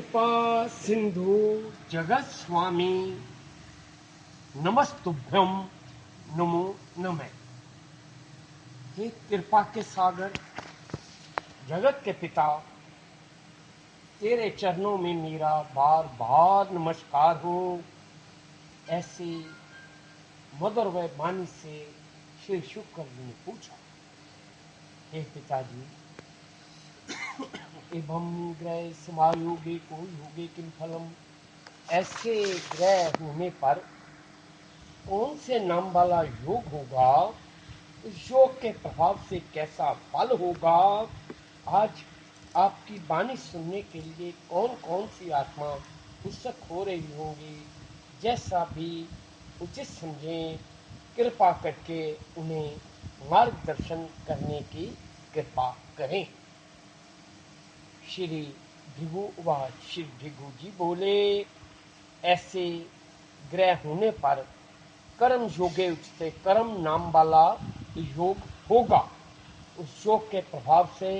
कृपा सिंधु जगत स्वामी नमस्तुभ्यम नमो नमः। हे कृपा के सागर जगत के पिता, तेरे चरणों में मेरा बार बार नमस्कार हो। ऐसे मधुर व वाणी से श्री शुक्र जी ने पूछा, हे पिताजी, एवं ग्रह समायोगे कोई होगे किम फलम। ऐसे ग्रह होने पर कौन से नाम वाला योग होगा, उस योग के प्रभाव से कैसा फल होगा। आज आपकी वाणी सुनने के लिए कौन कौन सी आत्मा उत्सुक हो रही होंगी, जैसा भी उचित समझें, कृपा करके उन्हें मार्गदर्शन करने की कृपा करें। श्री भृगु उवाच, श्री भृगु जी बोले, ऐसे ग्रह होने पर कर्म योगे उचते कर्म नाम वाला योग होगा। उस योग के प्रभाव से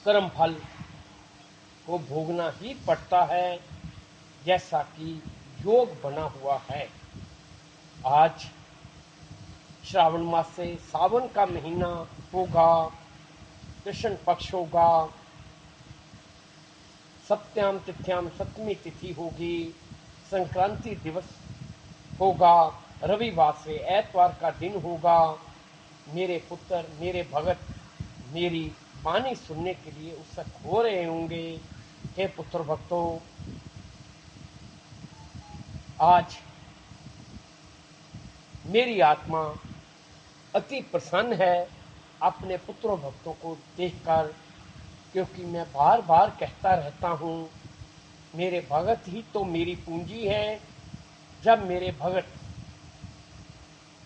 कर्म फल को भोगना ही पड़ता है, जैसा कि योग बना हुआ है। आज श्रावण मास से सावन का महीना होगा, कृष्ण पक्ष होगा, सप्तम तिथ्याम सप्तमी तिथि होगी, संक्रांति दिवस होगा, रविवार से एतवार का दिन होगा। मेरे पुत्र, मेरे भगत मेरी वाणी सुनने के लिए उत्सुक हो रहे होंगे। हे पुत्र भक्तों, आज मेरी आत्मा अति प्रसन्न है अपने पुत्रों भक्तों को देखकर, क्योंकि मैं बार बार कहता रहता हूँ, मेरे भगत ही तो मेरी पूंजी है। जब मेरे भगत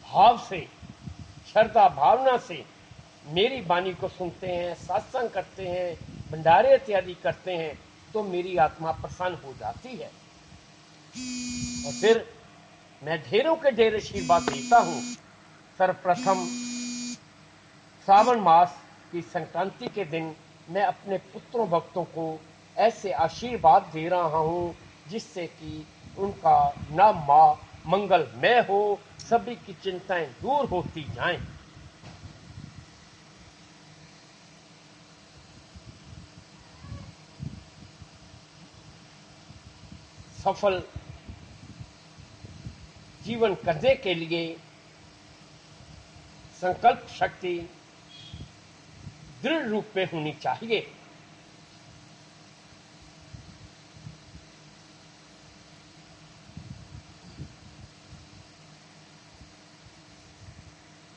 भाव से, श्रद्धा भावना से मेरी वाणी को सुनते हैं, सत्संग करते हैं, भंडारे इत्यादि करते हैं, तो मेरी आत्मा प्रसन्न हो जाती है और फिर मैं ढेरों के ढेर आशीर्वाद देता हूँ। सर्वप्रथम श्रावण मास की संक्रांति के दिन मैं अपने पुत्रों भक्तों को ऐसे आशीर्वाद दे रहा हूँ, जिससे कि उनका नाम माँ मंगलमय हो, सभी की चिंताएं दूर होती जाएं। सफल जीवन करने के लिए संकल्प शक्ति दृढ़ रूप में होनी चाहिए।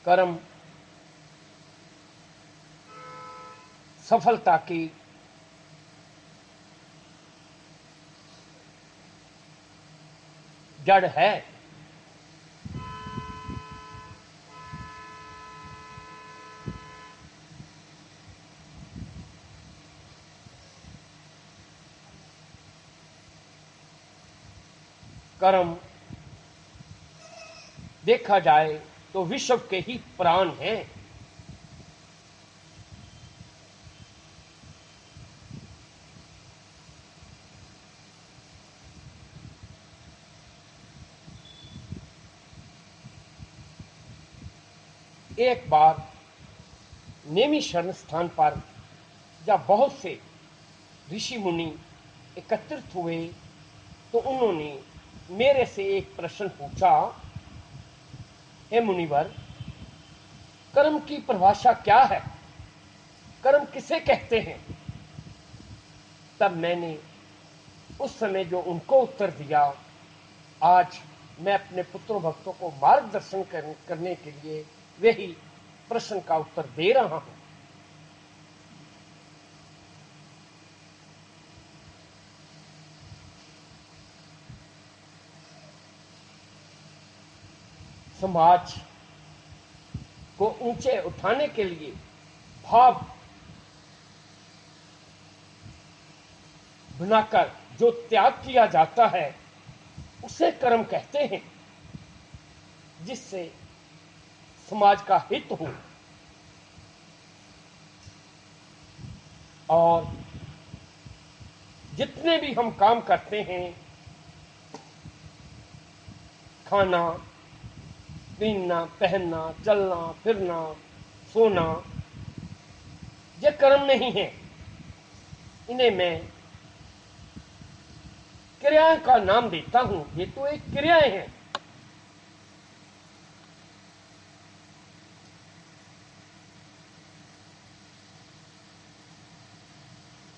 कर्म सफलता की जड़ है। कर्म देखा जाए तो विश्व के ही प्राण हैं। एक बार नेमी शरण स्थान पर जब बहुत से ऋषि मुनि एकत्रित हुए, तो उन्होंने मेरे से एक प्रश्न पूछा, हे मुनिवर, कर्म की परिभाषा क्या है? कर्म किसे कहते हैं? तब मैंने उस समय जो उनको उत्तर दिया, आज मैं अपने पुत्रों भक्तों को मार्गदर्शन करने के लिए वही प्रश्न का उत्तर दे रहा हूं। समाज को ऊंचे उठाने के लिए भाव बनाकर जो त्याग किया जाता है, उसे कर्म कहते हैं, जिससे समाज का हित हो और जितने भी हम काम करते हैं, खाना पीना, पहनना, चलना फिरना, सोना, ये कर्म नहीं है। इन्हें मैं क्रियाएं का नाम देता हूं। ये तो एक क्रियाएं हैं।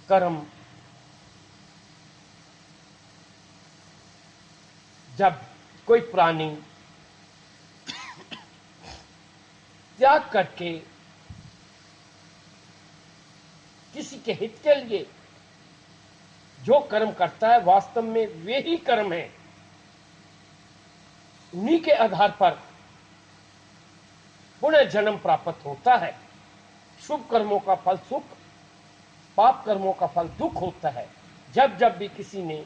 कर्म जब कोई प्राणी त्याग करके किसी के हित के लिए जो कर्म करता है, वास्तव में वे ही कर्म है। उन्हीं के आधार पर पुनः जन्म प्राप्त होता है। शुभ कर्मों का फल सुख, पाप कर्मों का फल दुख होता है। जब जब भी किसी ने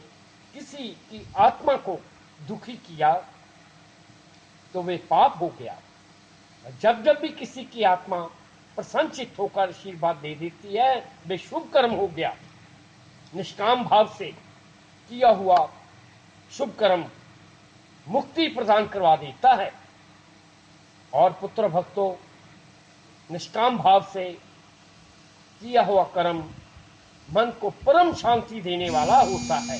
किसी की आत्मा को दुखी किया तो वे पाप हो गया। जब जब भी किसी की आत्मा प्रसन्नचित्त होकर आशीर्वाद दे देती है, वे शुभ कर्म हो गया। निष्काम भाव से किया हुआ शुभ कर्म मुक्ति प्रदान करवा देता है। और पुत्र भक्तों, निष्काम भाव से किया हुआ कर्म मन को परम शांति देने वाला होता है।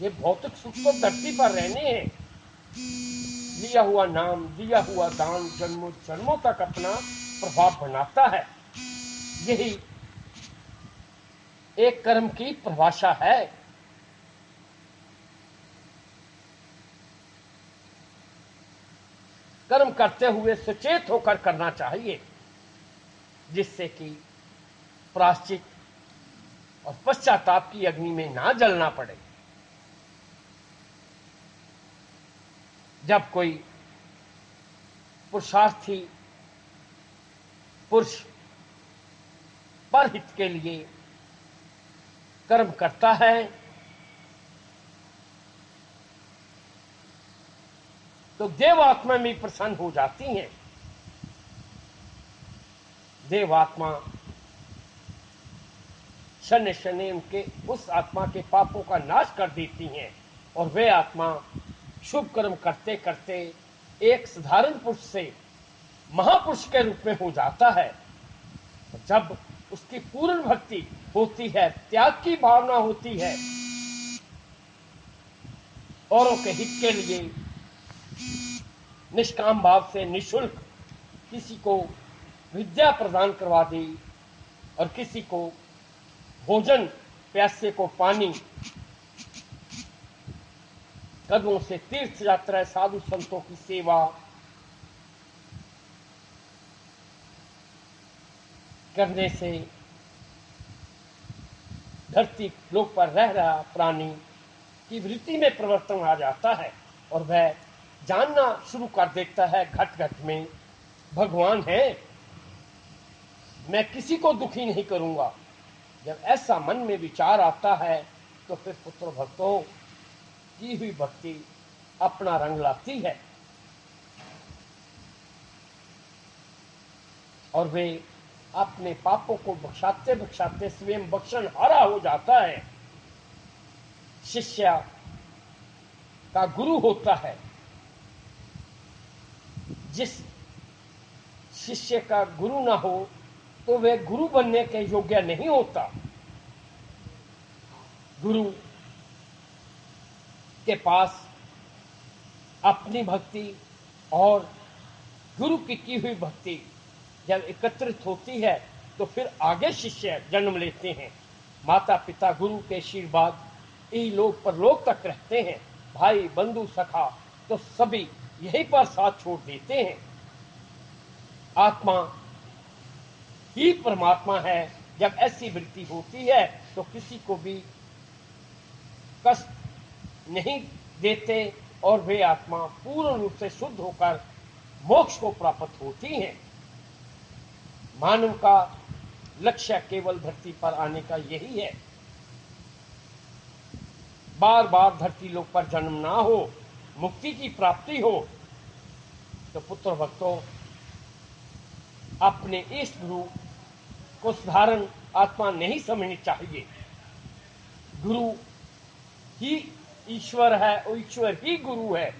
ये भौतिक सुख तो धरती पर रहने हैं। लिया हुआ नाम, दिया हुआ दान जन्मों जन्मों तक अपना प्रभाव बनाता है। यही एक कर्म की परिभाषा है। कर्म करते हुए सचेत होकर करना चाहिए, जिससे कि प्रायश्चित और पश्चाताप की अग्नि में ना जलना पड़े। जब कोई पुरुषार्थी पुरुष परहित के लिए कर्म करता है तो देवात्मा भी प्रसन्न हो जाती हैं। देवात्मा शनि शनि उनके उस आत्मा के पापों का नाश कर देती हैं और वे आत्मा शुभ कर्म करते करते एक साधारण पुरुष से महापुरुष के रूप में हो जाता है। जब उसकी पूर्ण भक्ति होती है, त्याग की भावना होती है, औरों के हित के लिए निष्काम भाव से निःशुल्क किसी को विद्या प्रदान करवा दी और किसी को भोजन, प्यासे को पानी, कदमों से तीर्थ यात्रा, साधु संतों की सेवा करने से धरती लोक पर रह रहा प्राणी की वृत्ति में परिवर्तन आ जाता है और वह जानना शुरू कर देता है घट घट में भगवान है, मैं किसी को दुखी नहीं करूंगा। जब ऐसा मन में विचार आता है तो फिर पुत्र भक्तों की हुई भक्ति अपना रंग लाती है और वे अपने पापों को बख्शाते बख्शाते स्वयं बख्शन हारा हो जाता है। शिष्य का गुरु होता है। जिस शिष्य का गुरु ना हो तो वह गुरु बनने के योग्य नहीं होता। गुरु के पास अपनी भक्ति और गुरु की हुई भक्ति जब एकत्रित होती है तो फिर आगे शिष्य जन्म लेते हैं। माता पिता गुरु के आशीर्वाद यही लोक पर लोक तक रहते हैं। भाई बंधु सखा तो सभी यहीं पर साथ छोड़ देते हैं। आत्मा ही परमात्मा है। जब ऐसी वृत्ति होती है तो किसी को भी कष्ट नहीं देते और वे आत्मा पूर्ण रूप से शुद्ध होकर मोक्ष को प्राप्त होती हैं। मानव का लक्ष्य केवल धरती पर आने का यही है। बार बार धरती लोक पर जन्म ना हो, मुक्ति की प्राप्ति हो। तो पुत्र भक्तों, अपने इष्ट गुरु को साधारण आत्मा नहीं समझनी चाहिए। गुरु ही ईश्वर है और ईश्वर ही गुरु है।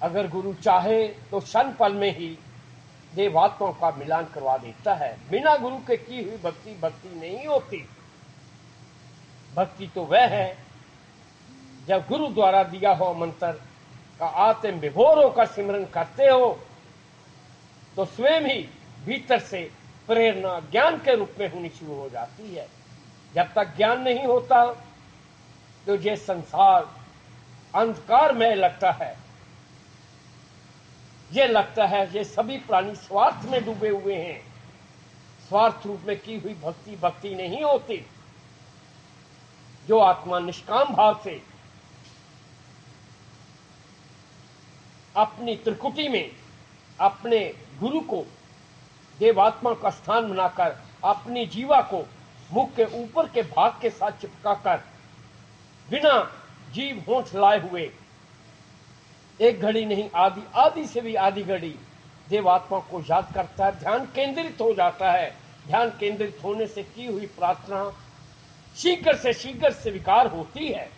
अगर गुरु चाहे तो क्षण पल में ही देवात्माओं का मिलान करवा देता है। बिना गुरु के की हुई भक्ति भक्ति नहीं होती। भक्ति तो वह है जब गुरु द्वारा दिया हुआ मंत्र का आत्म विभोर होकर सिमरन करते हो तो स्वयं ही भीतर से प्रेरणा ज्ञान के रूप में होनी शुरू हो जाती है। जब तक ज्ञान नहीं होता तो ये संसार अंधकार में लगता है। ये लगता है ये सभी प्राणी स्वार्थ में डूबे हुए हैं। स्वार्थ रूप में की हुई भक्ति भक्ति नहीं होती। जो आत्मा निष्काम भाव से अपनी त्रिकुटी में अपने गुरु को देवात्मा का स्थान बनाकर अपनी जीवा को मुख के ऊपर के भाग के साथ चिपकाकर बिना जीव होंठ लाए हुए एक घड़ी नहीं आदि आदि से भी आधी घड़ी देवात्मा को याद करता है, ध्यान केंद्रित हो जाता है। ध्यान केंद्रित होने से की हुई प्रार्थना शीघ्र से स्वीकार होती है।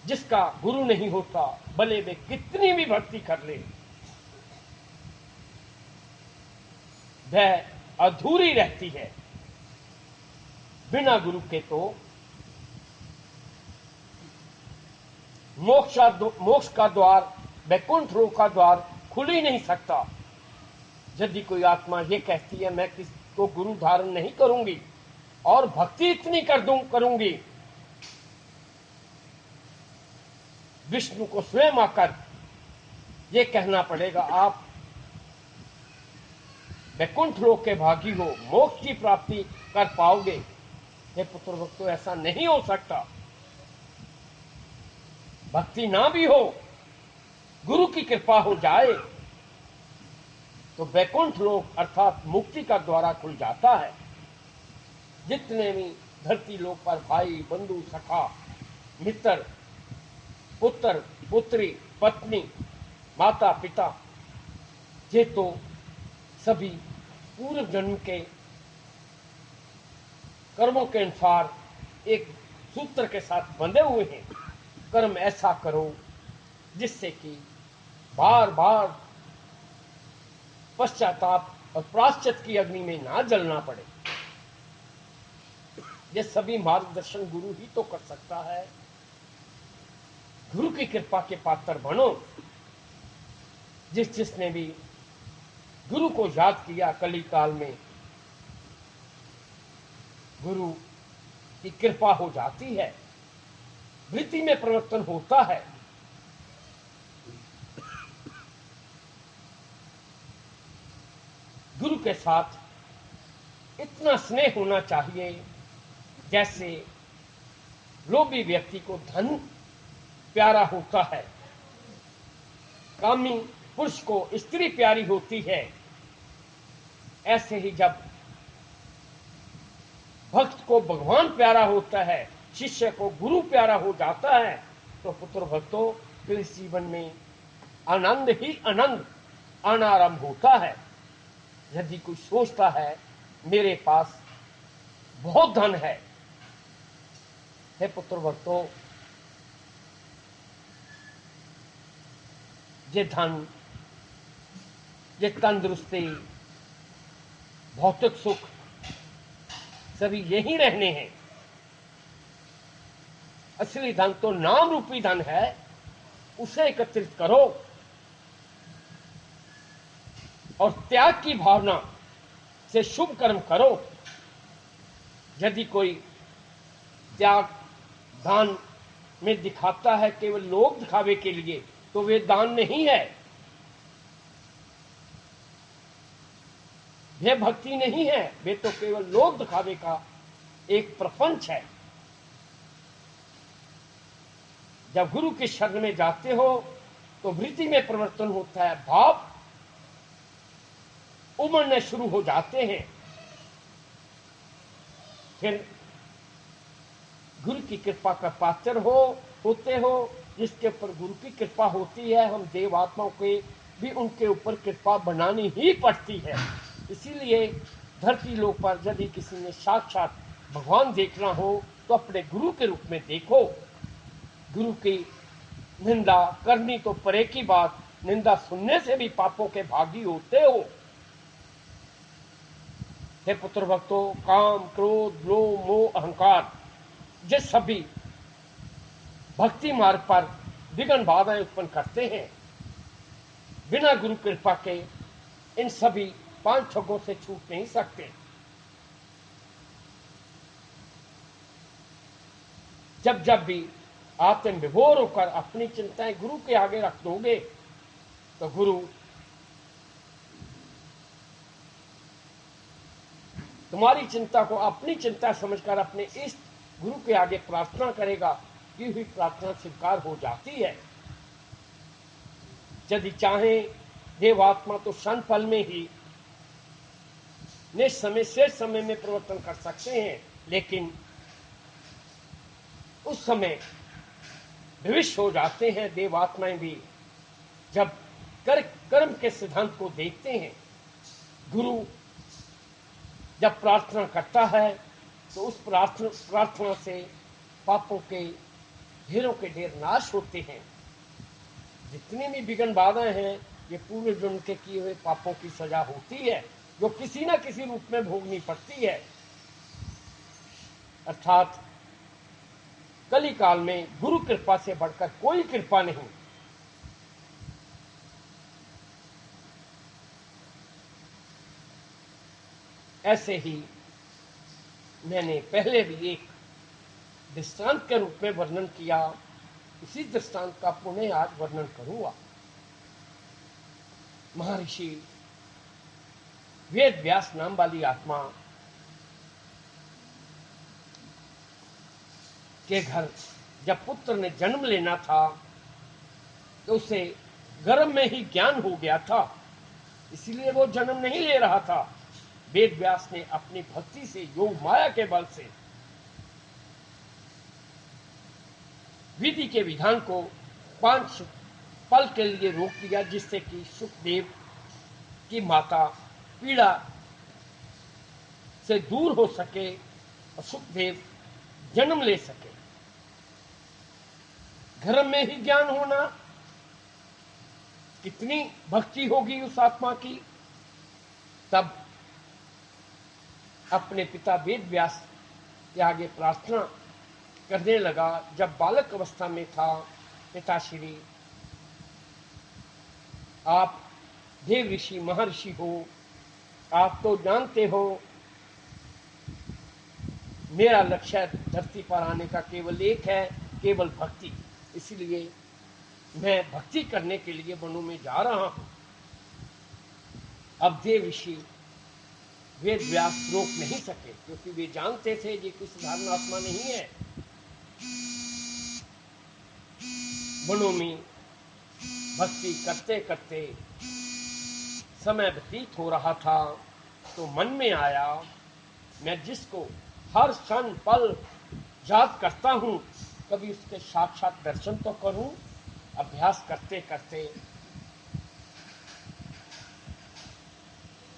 जिसका गुरु नहीं होता भले वे कितनी भी भक्ति कर ले वह अधूरी रहती है। बिना गुरु के तो मोक्ष का द्वार वैकुंठ लोक का द्वार खुल ही नहीं सकता। यदि कोई आत्मा ये कहती है मैं किसको गुरु धारण नहीं करूंगी और भक्ति इतनी करूंगी, विष्णु को स्वयं आकर ये कहना पड़ेगा आप वैकुंठ लोक के भागी हो, मोक्ष की प्राप्ति कर पाओगे। हे पुत्र भक्तों, ऐसा नहीं हो सकता। भक्ति ना भी हो, गुरु की कृपा हो जाए तो वैकुंठ लोक अर्थात मुक्ति का द्वारा खुल जाता है। जितने भी धरती लोक पर भाई बंधु सखा मित्र पुत्र पुत्री पत्नी माता पिता ये तो सभी पूर्व जन्म के कर्मों के अनुसार एक सूत्र के साथ बंधे हुए हैं। कर्म ऐसा करो जिससे कि बार बार पश्चाताप और प्रायश्चित की अग्नि में ना जलना पड़े। ये सभी मार्गदर्शन गुरु ही तो कर सकता है। गुरु की कृपा के पात्र बनो। जिसने भी गुरु को याद किया कली काल में गुरु की कृपा हो जाती है, वृत्ति में परिवर्तन होता है। गुरु के साथ इतना स्नेह होना चाहिए जैसे लोभी व्यक्ति को धन प्यारा होता है, कामी पुरुष को स्त्री प्यारी होती है। ऐसे ही जब भक्त को भगवान प्यारा होता है, शिष्य को गुरु प्यारा हो जाता है, तो पुत्र भक्तों फिर इस जीवन में आनंद ही आनंद आना आरंभ होता है। यदि कोई सोचता है मेरे पास बहुत धन है, हे पुत्र भक्तों, ये धन, ये तंदुरुस्ती, भौतिक सुख सभी यही रहने हैं। असली धन तो नाम रूपी धन है, उसे एकत्रित करो और त्याग की भावना से शुभ कर्म करो। यदि कोई त्याग दान में दिखाता है केवल लोग दिखावे के लिए, तो वे दान नहीं है, वे भक्ति नहीं है, वे तो केवल लोग दिखावे का एक प्रपंच है। जब गुरु के शरण में जाते हो तो वृत्ति में परिवर्तन होता है, भाव उमड़ने शुरू हो जाते हैं। फिर गुरु की कृपा का पात्र होते हो, जिसके ऊपर गुरु की कृपा होती है। हम देव आत्माओं के भी उनके ऊपर कृपा बनानी ही पड़ती है। इसीलिए धरती लोक पर यदि किसी ने साक्षात भगवान देखना हो तो अपने गुरु के रूप में देखो। गुरु की निंदा करनी तो परे की बात, निंदा सुनने से भी पापों के भागी होते हो। हे पुत्र भक्तों, काम, क्रोध, लोभ, मोह, अहंकार ये सभी भक्ति मार्ग पर विघ्न बाधाएं उत्पन्न करते हैं। बिना गुरु कृपा के इन सभी 5 ठगों से छूट नहीं सकते। जब जब भी आत्म विभोर होकर अपनी चिंताएं गुरु के आगे रख दोगे तो गुरु तुम्हारी चिंता को अपनी चिंता समझकर अपने इष्ट गुरु के आगे प्रार्थना करेगा। की हुई प्रार्थना स्वीकार हो जाती है। यदि चाहे देवात्मा तो क्षण पल में ही निस्समय शेष समय में परिवर्तन कर सकते हैं, लेकिन उस समय भविष्य हो जाते हैं देवात्माएं भी। जब कर्म के सिद्धांत को देखते हैं, गुरु जब प्रार्थना करता है तो उस प्रार्थना से पापों के ढेरों के ढेर नाश होते हैं। जितनी भी विघ्न बाधाएं हैं ये पूर्व जन्म के किए हुए पापों की सजा होती है, जो किसी न किसी रूप में भोगनी पड़ती है। अर्थात कली काल में गुरु कृपा से बढ़कर कोई कृपा नहीं। ऐसे ही मैंने पहले भी एक दृष्टांत के रूप में वर्णन किया, इसी दृष्टांत का पुनः आज वर्णन करूंगा। महर्षि वेद व्यास नाम वाली आत्मा के घर जब पुत्र ने जन्म लेना था तो उसे गर्भ में ही ज्ञान हो गया था, इसलिए वो जन्म नहीं ले रहा था। वेद व्यास ने अपनी भक्ति से, योग माया के बल से विधि के विधान को 5 पल के लिए रोक दिया, जिससे कि सुखदेव की माता पीड़ा से दूर हो सके और सुखदेव जन्म ले सके। घर में ही ज्ञान होना, कितनी भक्ति होगी उस आत्मा की। तब अपने पिता वेद व्यास के आगे प्रार्थना करने लगा। जब बालक अवस्था में था, पिताश्री आप देव ऋषि महर्षि हो, आप तो जानते हो मेरा लक्ष्य धरती पर आने का केवल एक है, केवल भक्ति। इसलिए मैं भक्ति करने के लिए वनों में जा रहा हूं। अब देव ऋषि वेद व्यास रोक नहीं सके, क्योंकि वे जानते थे ये कोई साधारण आत्मा नहीं है। वनों में भक्ति करते करते समय व्यतीत हो रहा था तो मन में आया, मैं जिसको हर क्षण पल याद करता हूं, कभी उसके साक्षात दर्शन तो करूं। अभ्यास करते करते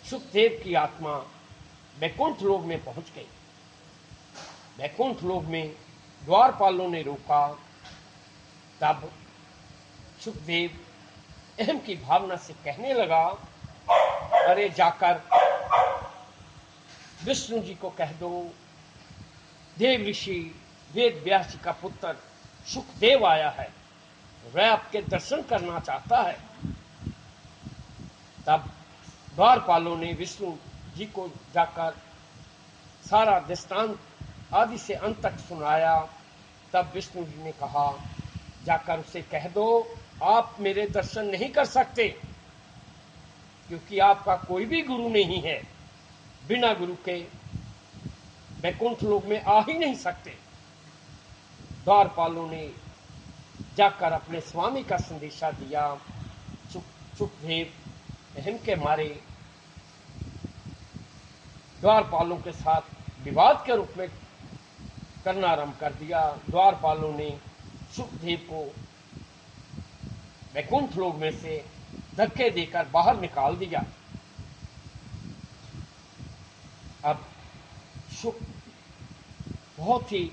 सुखदेव की आत्मा वैकुंठ लोक में पहुंच गई। वैकुंठ लोक में द्वारपालों ने रोका। तब सुखदेव अहम की भावना से कहने लगा, अरे जाकर विष्णु जी को कह दो, देव ऋषि वेद व्यास जी का पुत्र सुखदेव आया है, वह आपके दर्शन करना चाहता है। तब द्वारपालों ने विष्णु जी को जाकर सारा दृष्टांत आदि से अंत तक सुनाया। तब विष्णु जी ने कहा, जाकर उसे कह दो आप मेरे दर्शन नहीं कर सकते, क्योंकि आपका कोई भी गुरु नहीं है। बिना गुरु के वैकुंठ लोक में आ ही नहीं सकते। द्वारपालों ने जाकर अपने स्वामी का संदेशा दिया। सुखदेव अहम के मारे द्वारपालों के साथ विवाद के रूप में करना आरंभ कर दिया। द्वारपालों ने सुखदेव को वैकुंठ लोक में से धक्के देकर बाहर निकाल दिया। अब बहुत ही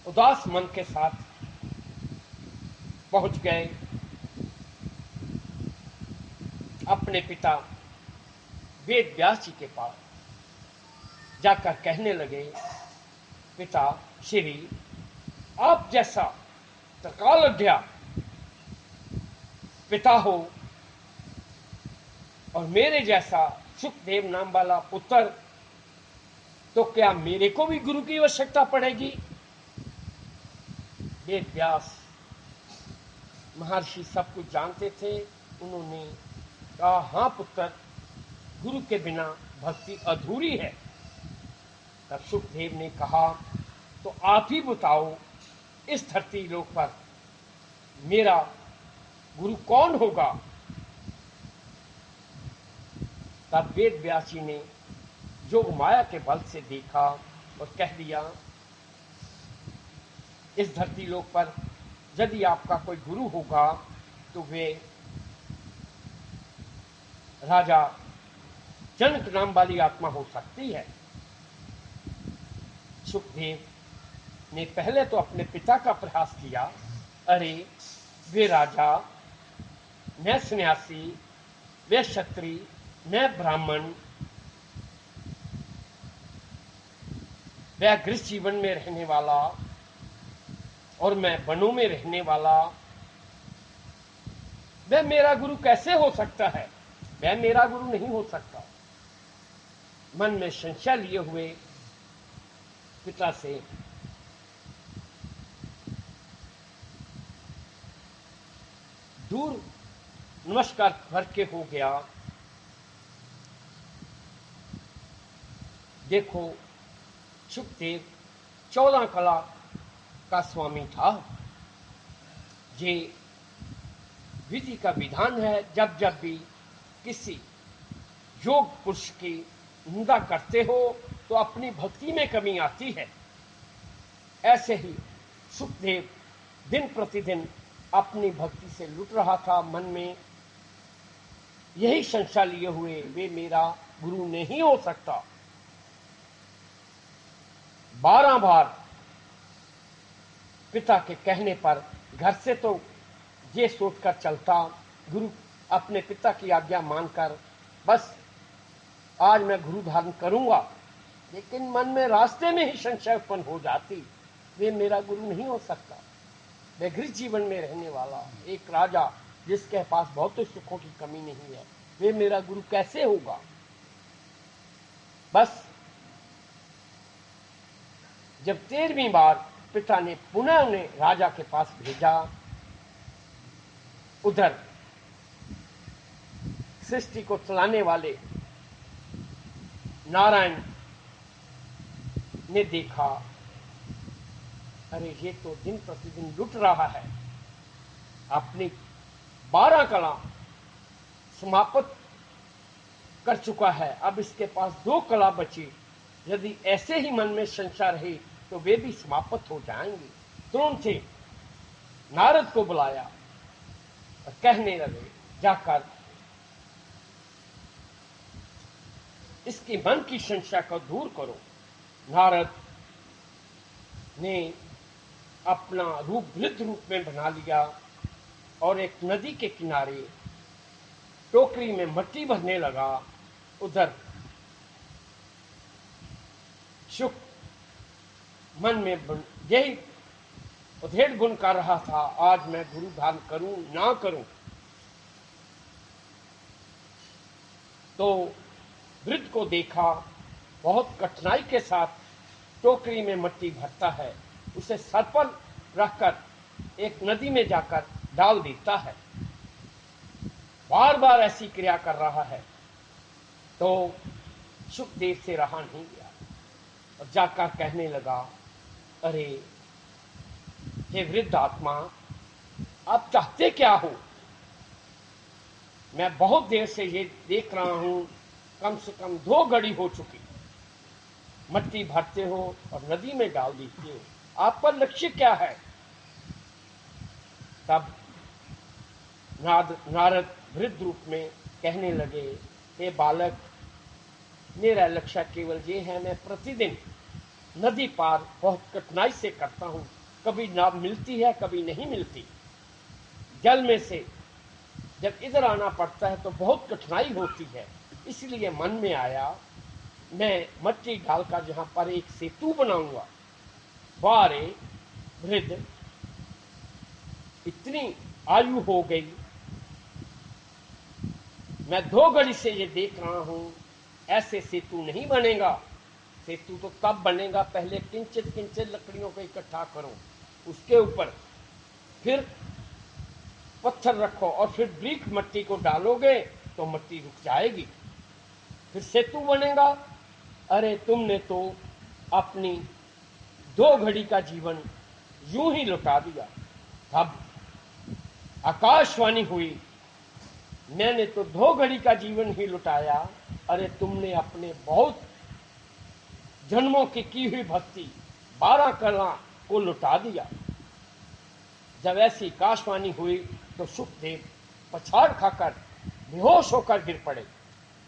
उदास मन के साथ पहुंच गए अपने पिता वेद व्यास जी के पास। जाकर कहने लगे, पिता श्री, आप जैसा त्रिकालज्ञ पिता हो और मेरे जैसा सुखदेव नाम वाला पुत्र, तो क्या मेरे को भी गुरु की आवश्यकता पड़ेगी? वेद व्यास महर्षि सब कुछ जानते थे। उन्होंने कहा, हाँ पुत्र, गुरु के बिना भक्ति अधूरी है। तब सुखदेव ने कहा, तो आप ही बताओ, इस धरती लोक पर मेरा गुरु कौन होगा? तब वेद व्यास जी ने जोग माया के बल से देखा और कह दिया, इस धरती लोक पर यदि आपका कोई गुरु होगा तो वे राजा जनक नाम वाली आत्मा हो सकती है। सुखदेव ने पहले तो अपने पिता का प्रयास किया, अरे वे राजा न सन्यासी, वे क्षत्रिय न ब्राह्मण, वह गृह जीवन में रहने वाला और मैं वनों में रहने वाला, वह मेरा गुरु कैसे हो सकता है? वह मेरा गुरु नहीं हो सकता। मन में संशय लिए हुए पिता से दूर नमस्कार करके हो गया। देखो, सुखदेव 14 कला का स्वामी था। ये विधि का विधान है, जब जब भी किसी योग पुरुष की निंदा करते हो तो अपनी भक्ति में कमी आती है। ऐसे ही सुखदेव दिन प्रतिदिन अपनी भक्ति से लुट रहा था। मन में यही संशय लिए हुए, वे मेरा गुरु नहीं हो सकता। 12 बार पिता के कहने पर घर से तो ये सोचकर चलता, गुरु अपने पिता की आज्ञा मानकर बस आज मैं गुरु धारण करूंगा, लेकिन मन में रास्ते में ही संशय उत्पन्न हो जाती, वे मेरा गुरु नहीं हो सकता। वे गृह जीवन में रहने वाला एक राजा जिसके पास बहुत सुखों की कमी नहीं है, वे मेरा गुरु कैसे होगा? बस जब 13वीं बार पिता ने पुनः उन्हें राजा के पास भेजा, उधर सृष्टि को चलाने वाले नारायण ने देखा, अरे ये तो दिन प्रतिदिन लुट रहा है, अपनी 12 कला समाप्त कर चुका है, अब इसके पास 2 कला बची। यदि ऐसे ही मन में संशय रहे तो वे भी समाप्त हो जाएंगे। तुरंत से नारद को बुलाया और कहने लगे, जाकर इसके मन की संशय को दूर करो। नारद ने अपना रूप वृद्ध रूप में बना लिया और एक नदी के किनारे टोकरी में मिट्टी भरने लगा। उधर शुक मन में यही उधेड़ गुण कर रहा था, आज मैं गुरु धारण करूं ना करूं। तो वृद्ध को देखा, बहुत कठिनाई के साथ टोकरी में मिट्टी भरता है, उसे सर पर रखकर एक नदी में जाकर डाल देता है। बार बार ऐसी क्रिया कर रहा है तो सुखदेव से रहा नहीं गया और जाकर कहने लगा, अरे हे वृद्ध आत्मा, आप चाहते क्या हो? मैं बहुत देर से ये देख रहा हूं, कम से कम 2 घड़ी हो चुकी, मिट्टी भरते हो और नदी में डाल देते हो, आपका लक्ष्य क्या है? तब नारद वृद्ध रूप में कहने लगे, हे बालक, मेरा लक्ष्य केवल ये है, मैं प्रतिदिन नदी पार बहुत कठिनाई से करता हूँ। कभी नाव मिलती है, कभी नहीं मिलती। जल में से जब इधर आना पड़ता है तो बहुत कठिनाई होती है। इसलिए मन में आया, मैं मट्टी डालकर जहां पर एक सेतु बनाऊंगा। वारे वृद्ध, इतनी आयु हो गई, मैं 2 घड़ी से ये देख रहा हूं, ऐसे सेतु नहीं बनेगा। सेतु तो तब बनेगा, पहले किंचित किंचित लकड़ियों को इकट्ठा करो, उसके ऊपर फिर पत्थर रखो और फिर ब्रिक मट्टी को डालोगे तो मट्टी रुक जाएगी, फिर सेतु बनेगा। अरे तुमने तो अपनी 2 घड़ी का जीवन यूं ही लुटा दिया। तब आकाशवाणी हुई, मैंने तो 2 घड़ी का जीवन ही लुटाया। अरे तुमने अपने बहुत जन्मों की हुई भक्ति 12 कला को लुटा दिया। जब ऐसी आकाशवाणी हुई तो सुखदेव पछाड़ खाकर बेहोश होकर गिर पड़े।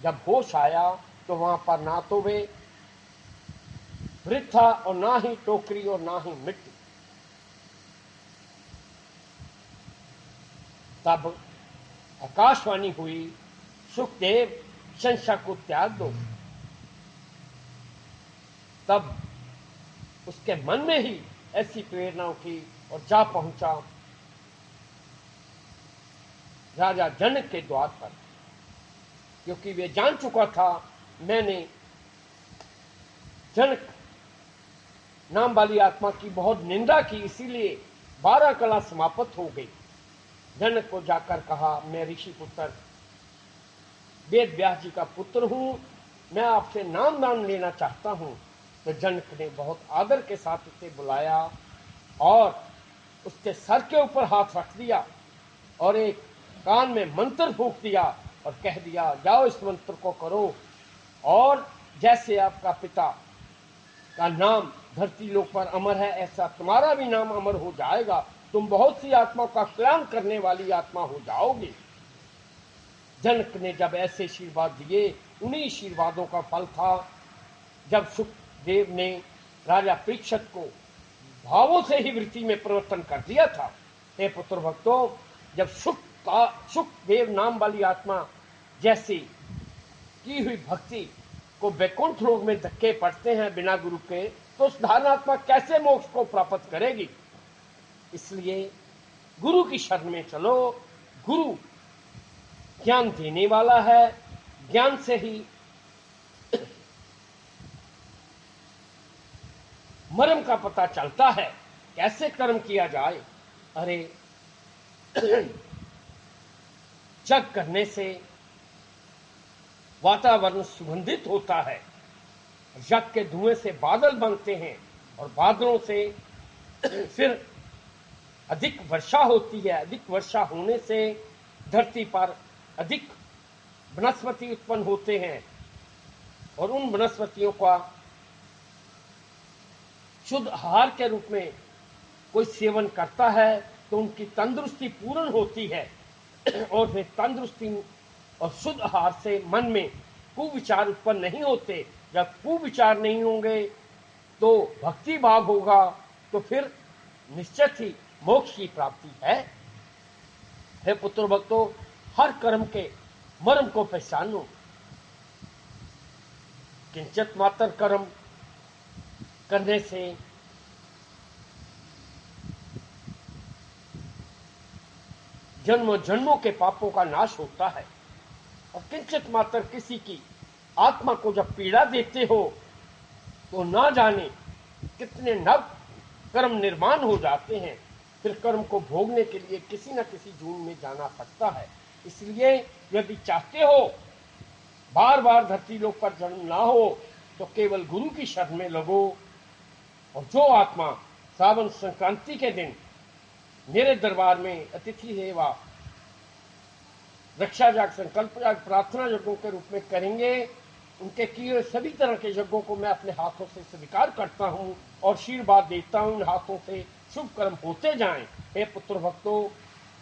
जब होश आया तो वहां पर ना तो वे वृद्ध था और ना ही टोकरी और ना ही मिट्टी। तब आकाशवाणी हुई, सुखदेव संशय को त्याग दो। तब उसके मन में ही ऐसी प्रेरणा उठी और जा पहुंचा राजा जनक के द्वार पर, क्योंकि वे जान चुका था मैंने जनक नाम वाली आत्मा की बहुत निंदा की, इसीलिए 12 कला समाप्त हो गई। जनक को जाकर कहा, मैं ऋषि पुत्र वेद व्यास जी का पुत्र हूं, मैं आपसे नाम दान लेना चाहता हूं। तो जनक ने बहुत आदर के साथ उसे बुलाया और उसके सर के ऊपर हाथ रख दिया और एक कान में मंत्र फूंक दिया और कह दिया, जाओ इस मंत्र को करो और जैसे आपका पिता का नाम धरती लोक पर अमर है, ऐसा तुम्हारा भी नाम अमर हो जाएगा। तुम बहुत सी आत्माओं का कल्याण करने वाली आत्मा हो जाओगे। जनक ने जब ऐसे आशीर्वाद दिए, उन्हीं आशीर्वादों का फल था जब सुखदेव ने राजा परीक्षित को भावों से ही वृत्ति में परिवर्तन कर दिया था। हे पुत्र भक्तों, जब सुखदेव नाम वाली आत्मा जैसी की हुई भक्ति को वैकुंठ लोक में धक्के पड़ते हैं बिना गुरु के, तो साधारण आत्मा कैसे मोक्ष को प्राप्त करेगी। इसलिए गुरु की शरण में चलो। गुरु ज्ञान देने वाला है, ज्ञान से ही मर्म का पता चलता है, कैसे कर्म किया जाए। अरे जग करने से वातावरण सुगंधित होता है, यज्ञ के धुएं से बादल बनते हैं और बादलों से फिर अधिक वर्षा होती है। अधिक वर्षा होने से धरती पर अधिक वनस्पति उत्पन्न होते हैं और उन वनस्पतियों का शुद्ध आहार के रूप में कोई सेवन करता है तो उनकी तंदुरुस्ती पूर्ण होती है और फिर तंदुरुस्ती और शुद्ध आहार से मन में कुविचार उत्पन्न नहीं होते। जब कुविचार नहीं होंगे तो भक्ति भाव होगा, तो फिर निश्चित ही मोक्ष की प्राप्ति है। हे पुत्र भक्तों, हर कर्म के मर्म को पहचानो। किंचित मात्र कर्म करने से जन्मों जन्मों के पापों का नाश होता है और किंचित मात्र किसी की आत्मा को जब पीड़ा देते हो तो ना जाने कितने नव कर्म निर्माण हो जाते हैं। फिर कर्म को भोगने के लिए किसी न किसी जून में जाना पड़ता है। इसलिए यदि चाहते हो बार बार धरती लोक पर जन्म ना हो तो केवल गुरु की शरण में लगो। और जो आत्मा सावन संक्रांति के दिन मेरे दरबार में अतिथि सेवा, रक्षा जाग, संकल्प जाग, प्रार्थना यज्ञों के रूप में करेंगे, उनके किए सभी तरह के यज्ञों को मैं अपने हाथों से स्वीकार करता हूं और आशीर्वाद देता हूं। इन हाथों से शुभ कर्म होते जाएं। हे पुत्र भक्तों,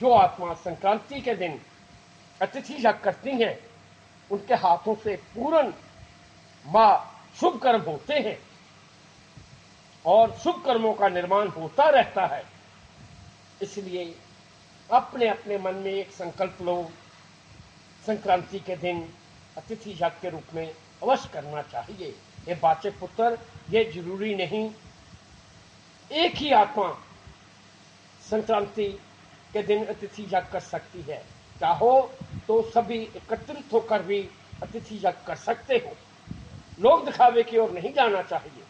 जो आत्मा संक्रांति के दिन अतिथि यज्ञ करती हैं, उनके हाथों से पूर्ण मां शुभ कर्म होते हैं। और शुभ कर्मों का निर्माण होता रहता है। इसलिए अपने अपने मन में एक संकल्प लो, संक्रांति के दिन अतिथि यज्ञ के रूप में अवश्य करना चाहिए। ये बाचे पुत्र, ये जरूरी नहीं एक ही आत्मा संक्रांति के दिन अतिथि यज्ञ कर सकती है, चाहो तो सभी एकत्रित होकर भी अतिथि यज्ञ कर सकते हो। लोग दिखावे की ओर नहीं जाना चाहिए।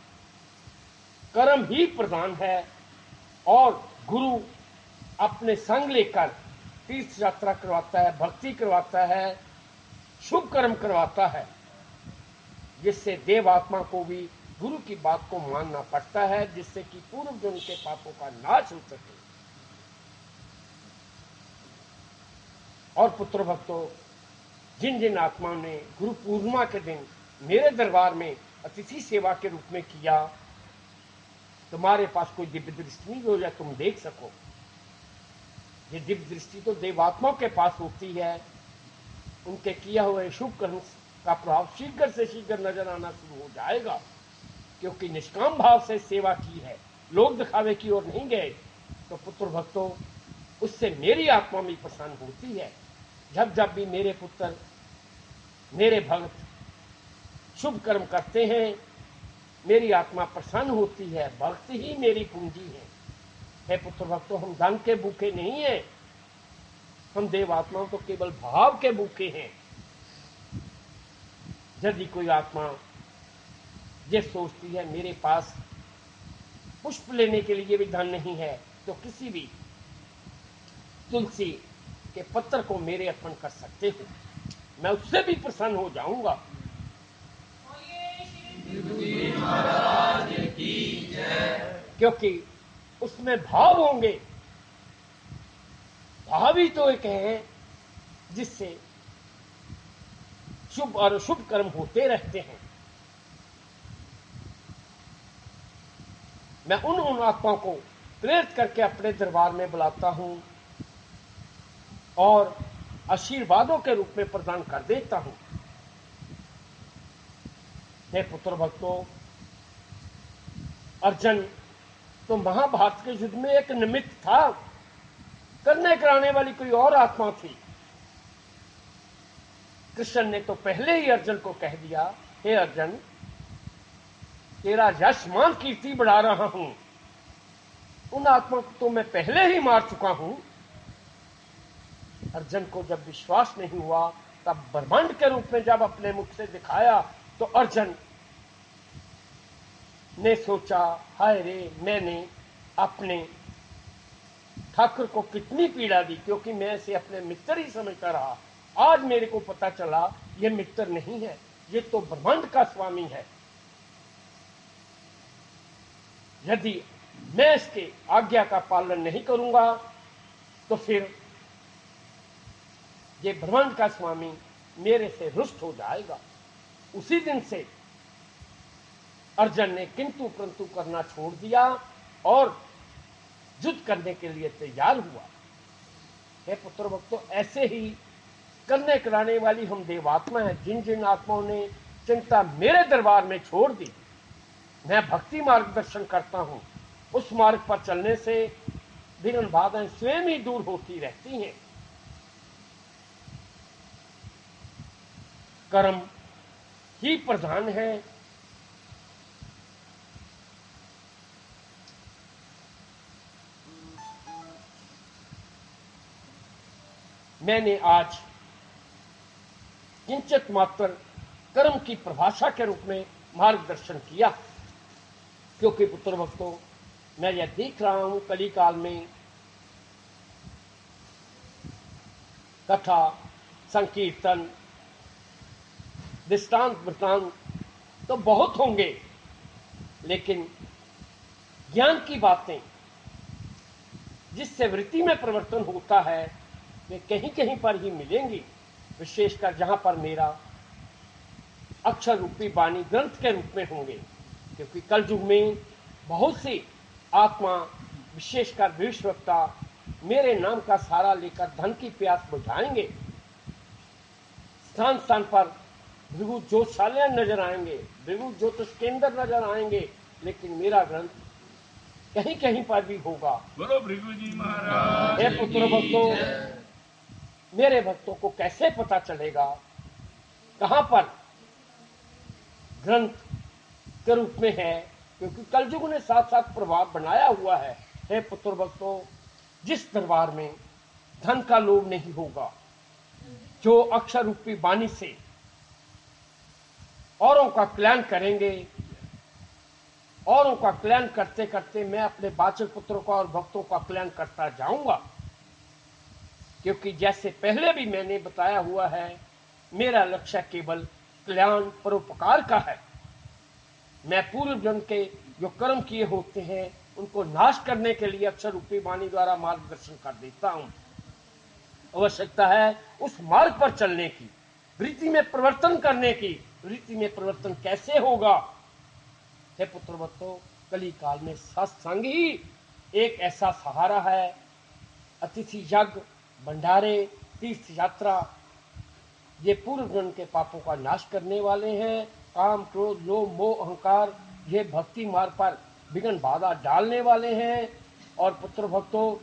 कर्म ही प्रधान है और गुरु अपने संग लेकर तीर्थ यात्रा करवाता है, भक्ति करवाता है, शुभ कर्म करवाता है, जिससे देव आत्मा को भी गुरु की बात को मानना पड़ता है, जिससे कि पूर्व जन्म के पापों का नाश हो सके। और पुत्र भक्तों, जिन जिन आत्माओं ने गुरु पूर्णिमा के दिन मेरे दरबार में अतिथि सेवा के रूप में किया, तुम्हारे पास कोई दिव्य दृष्टि नहीं हो जाए तुम देख सको। ये दिव्य दृष्टि तो देवात्माओं के पास होती है। उनके किया हुए शुभ कर्म का प्रभाव शीघ्र से शीघ्र नजर आना शुरू हो जाएगा, क्योंकि निष्काम भाव से सेवा की है, लोग दिखावे की ओर नहीं गए। तो पुत्र भक्तों, उससे मेरी आत्मा भी प्रसन्न होती है। जब जब भी मेरे पुत्र, मेरे भक्त शुभ कर्म करते हैं, मेरी आत्मा प्रसन्न होती है। भक्ति ही मेरी पूंजी है। हे पुत्र भक्तों, हम धन के भूखे नहीं हैं, हम देव आत्माओं तो केवल भाव के भूखे हैं। यदि कोई आत्मा ये सोचती है मेरे पास पुष्प लेने के लिए भी धन नहीं है, तो किसी भी तुलसी के पत्थर को मेरे अर्पण कर सकते हो, मैं उससे भी प्रसन्न हो जाऊंगा। क्योंकि उसमें भाव होंगे। भाव ही तो एक है जिससे शुभ और अशुभ कर्म होते रहते हैं। मैं उन आत्माओं को प्रेरित करके अपने दरबार में बुलाता हूं और आशीर्वादों के रूप में प्रदान कर देता हूं। हे पुत्र भक्तों, अर्जुन तो महाभारत के युद्ध में एक निमित्त था, करने कराने वाली कोई और आत्मा थी। कृष्ण ने तो पहले ही अर्जुन को कह दिया, हे अर्जुन, तेरा यश मान कीर्ति बढ़ा रहा हूं। उन आत्मा को तो मैं पहले ही मार चुका हूं। अर्जुन को जब विश्वास नहीं हुआ, तब ब्रह्मांड के रूप में जब अपने मुख से दिखाया, तो अर्जुन ने सोचा, हाय रे, मैंने अपने ठाकुर को कितनी पीड़ा दी, क्योंकि मैं इसे अपने मित्र ही समझता रहा। आज मेरे को पता चला ये मित्र नहीं है, ये तो ब्रह्मांड का स्वामी है। यदि मैं इसके आज्ञा का पालन नहीं करूंगा, तो फिर ये ब्रह्मांड का स्वामी मेरे से रुष्ट हो जाएगा। उसी दिन से अर्जुन ने किंतु परंतु करना छोड़ दिया और युद्ध करने के लिए तैयार हुआ। हे पुत्र भक्तों, ऐसे ही करने कराने वाली हम देवात्मा हैं। जिन जिन आत्माओं ने चिंता मेरे दरबार में छोड़ दी, मैं भक्ति मार्गदर्शन करता हूं, उस मार्ग पर चलने से विघ्न बाधाएं स्वयं ही दूर होती रहती हैं। कर्म ही प्रधान है। मैंने आज किंचित मात्र कर्म की परिभाषा के रूप में मार्गदर्शन किया, क्योंकि पुत्र भक्तों, मैं यह देख रहा हूं कली काल में कथा, संकीर्तन, दृष्टांत वृत्तांत तो बहुत होंगे, लेकिन ज्ञान की बातें जिससे वृत्ति में परिवर्तन होता है, वे कहीं कहीं पर ही मिलेंगी। विशेषकर जहां पर मेरा अक्षर रूपी वाणी ग्रंथ के रूप में होंगे, क्योंकि कल युग में बहुत सी आत्मा, विशेषकर भविष्यवक्ता, मेरे नाम का सहारा लेकर धन की प्यास बुझाएंगे। स्थान स्थान पर भृगु ज्योतिषालय नजर आएंगे, भृगु ज्योतिष केंद्र नजर आएंगे, लेकिन मेरा ग्रंथ कहीं कहीं पर भी होगा। बोलो भृगु जी महाराज हे पुत्र भक्तों, मेरे भक्तों को कैसे पता चलेगा कहां पर ग्रंथ के रूप में है, क्योंकि कलयुग ने साथ साथ प्रभाव बनाया हुआ है। हे पुत्र भक्तों, जिस दरबार में धन का लोभ नहीं होगा, जो अक्षर रूपी वाणी से औरों का कल्याण करेंगे, औरों का कल्याण करते करते मैं अपने वाचक पुत्रों का और भक्तों का कल्याण करता जाऊंगा। क्योंकि जैसे पहले भी मैंने बताया हुआ है, मेरा लक्ष्य केवल कल्याण परोपकार का है। मैं पूर्व जन्म के जो कर्म किए होते हैं उनको नाश करने के लिए अक्षर रूपी वाणी द्वारा मार्गदर्शन कर देता हूं। आवश्यकता है उस मार्ग पर चलने की, वृत्ति में परिवर्तन करने की। वृत्ति में परिवर्तन कैसे होगा? हे पुत्र भक्तों, कली काल में सत्संग ही एक ऐसा सहारा है। अतिथि यज्ञ, भंडारे, तीर्थ यात्रा, ये पूर्व जन्म के पापों का नाश करने वाले हैं। काम, क्रोध, लोभ, मोह, अहंकार, ये भक्ति मार्ग पर विघ्न बाधा डालने वाले हैं। और पुत्र भक्तों,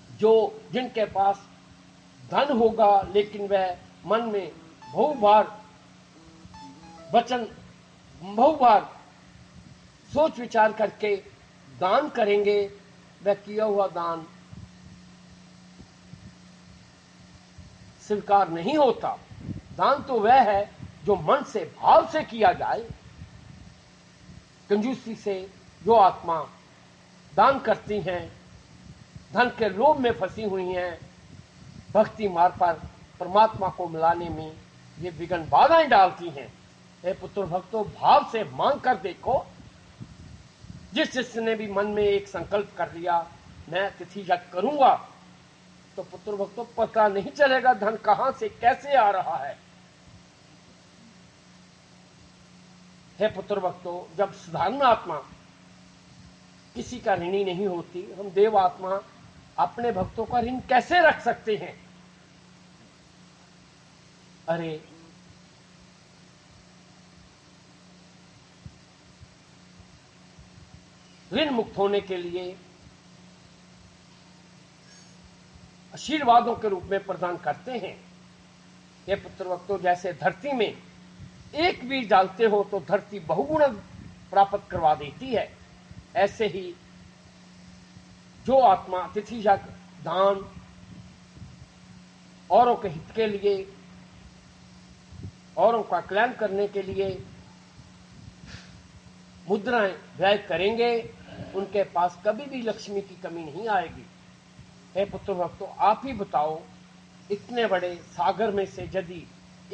जो जिनके पास धन होगा लेकिन वह मन में बहुबार वचन, बहुबार सोच विचार करके दान करेंगे, वह किया हुआ दान स्वीकार नहीं होता। दान तो वह है जो मन से, भाव से किया जाए। कंजूसी से जो आत्मा दान करती हैं, धन के लोभ में फंसी हुई हैं, भक्ति मार्ग पर परमात्मा को मिलाने में ये विघ्न बाधाएं डालती हैं। हे पुत्र भक्तों, भाव से मांग कर देखो। जिसने भी मन में एक संकल्प कर लिया, मैं तिथि यज्ञ करूंगा, तो पुत्र भक्तों पता नहीं चलेगा धन कहां से कैसे आ रहा है। हे पुत्र भक्तों, जब साधारण आत्मा किसी का ऋणी नहीं होती, हम देव आत्मा अपने भक्तों का ऋण कैसे रख सकते हैं? अरे ऋण मुक्त होने के लिए आशीर्वादों के रूप में प्रदान करते हैं। ये पुत्र भक्तों, जैसे धरती में एक बीज डालते हो तो धरती बहुगुण प्राप्त करवा देती है, ऐसे ही जो आत्मा अतिथि यज्ञ, दान, औरों के हित के लिए, औरों का कल्याण करने के लिए मुद्राएं व्यय करेंगे, उनके पास कभी भी लक्ष्मी की कमी नहीं आएगी। हे पुत्र भक्तों, आप ही बताओ, इतने बड़े सागर में से यदि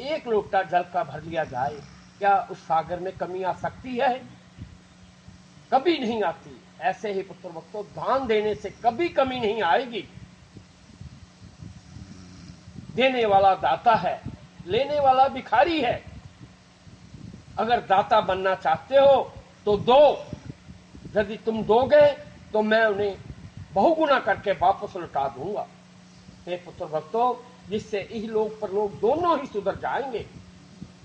एक लोटा जल का भर लिया जाए, क्या उस सागर में कमी आ सकती है? कभी नहीं आती। ऐसे ही पुत्र भक्तों, दान देने से कभी कमी नहीं आएगी। देने वाला दाता है, लेने वाला भिखारी है। अगर दाता बनना चाहते हो तो दो, यदि तुम दोगे तो मैं उन्हें बहुगुना करके वापस लौटा दूंगा। हे पुत्र भक्तों, जिससे इहलोक परलोक दोनों ही सुधर जाएंगे।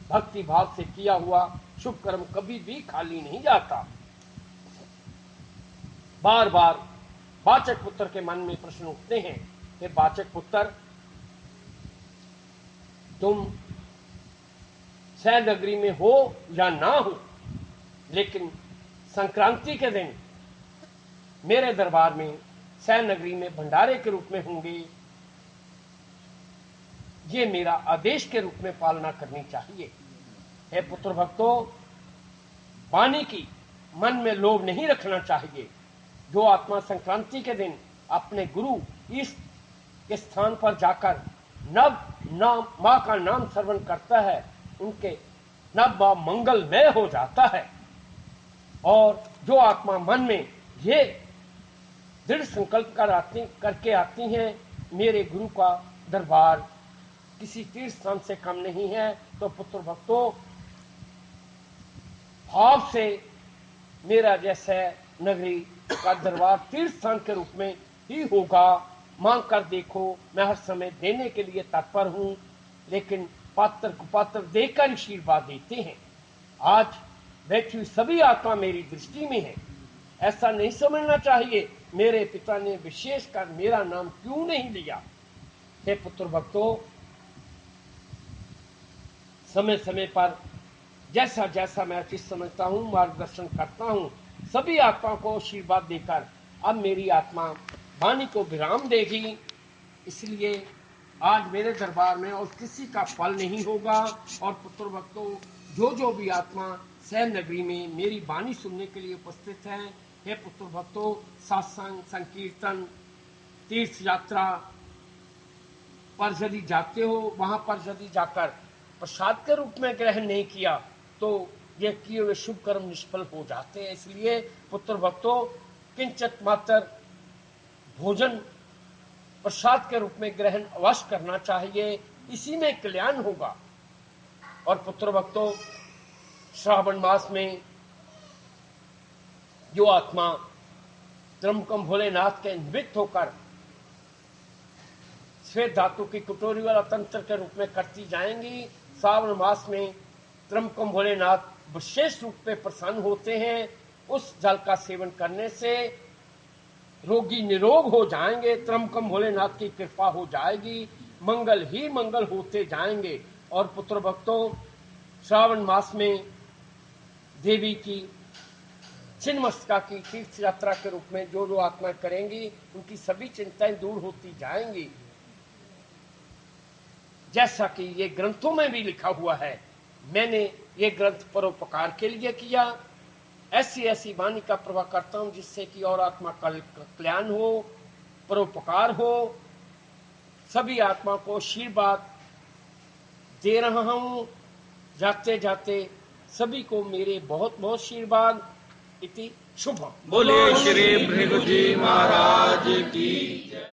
भक्ति भाव से किया हुआ शुभ कर्म कभी भी खाली नहीं जाता। बार बार वाचक पुत्र के मन में प्रश्न उठते हैं, हे वाचक पुत्र, तुम सैनगरी में हो या ना हो, लेकिन संक्रांति के दिन मेरे दरबार में सैनगरी में भंडारे के रूप में होंगे। ये मेरा आदेश के रूप में पालना करनी चाहिए। हे पुत्र भक्तों, वाणी की मन में लोभ नहीं रखना चाहिए। जो आत्मा संक्रांति के दिन अपने गुरु इष्ट के स्थान पर जाकर नव नाम मां का नाम श्रवण करता है, उनके नव मां मंगलमय हो जाता है। और जो आत्मा मन में ये दृढ़ संकल्प करके आती हैं, मेरे गुरु का दरबार किसी तीर्थ स्थान से कम नहीं है, तो पुत्र भक्तों, भाव से मेरा जैसे नगरी का दरबार तीर्थ स्थान के रूप में ही होगा। मांग कर देखो, मैं हर समय देने के लिए तत्पर हूं, लेकिन पात्र कुपात्र देकर आशीर्वाद देते हैं। आज बैठी हुई सभी आत्मा मेरी दृष्टि में है। ऐसा नहीं समझना चाहिए मेरे पिता ने विशेषकर मेरा नाम क्यों नहीं लिया। हे पुत्र भक्तों, समय समय पर जैसा जैसा मैं उचित समझता हूं मार्गदर्शन करता हूं, सभी आत्मा को आशीर्वाद देकर अब मेरी आत्मा वाणी को विराम देगी। इसलिए आज मेरे दरबार में और किसी का फल नहीं होगा। और पुत्र भक्तों, जो भी आत्मा सैन नगरी में मेरी वाणी सुनने के लिए उपस्थित है, हे पुत्र भक्तों, सत्संग, संकीर्तन, तीर्थ यात्रा पर यदि जाते हो, वहां पर यदि जाकर प्रसाद के रूप में ग्रहण नहीं किया तो ये किए हुए शुभ कर्म निष्फल हो जाते हैं। इसलिए पुत्र भक्तों, किंचित मात्र भोजन प्रसाद के रूप में ग्रहण अवश्य करना चाहिए, इसी में कल्याण होगा। और पुत्र भक्तों, श्रावण मास में जो आत्मा त्र्यंबकम भोलेनाथ के निमित्त होकर श्वेत धातु की कटोरी वाला तंत्र के रूप में करती जाएंगी, श्रावण मास में त्र्यंबकम भोलेनाथ विशेष रूप में प्रसन्न होते हैं। उस जल का सेवन करने से रोगी निरोग हो जाएंगे, त्र्यंबकम भोलेनाथ की कृपा हो जाएगी, मंगल ही मंगल होते जाएंगे। और पुत्र भक्तों, श्रावण मास में देवी की छिन्नमस्तिका की तीर्थ यात्रा के रूप में जो आत्माएं करेंगी, उनकी सभी चिंताएं दूर होती जाएंगी। जैसा कि ये ग्रंथों में भी लिखा हुआ है, मैंने ये ग्रंथ परोपकार के लिए किया। ऐसी ऐसी वाणी का प्रवाह करता हूं जिससे कि और आत्मा का कल्याण हो, परोपकार हो। सभी आत्मा को आशीर्वाद दे रहा हूं। जाते जाते सभी को मेरे बहुत बहुत आशीर्वाद। इति शुभम। बोले श्री भृगु जी महाराज की।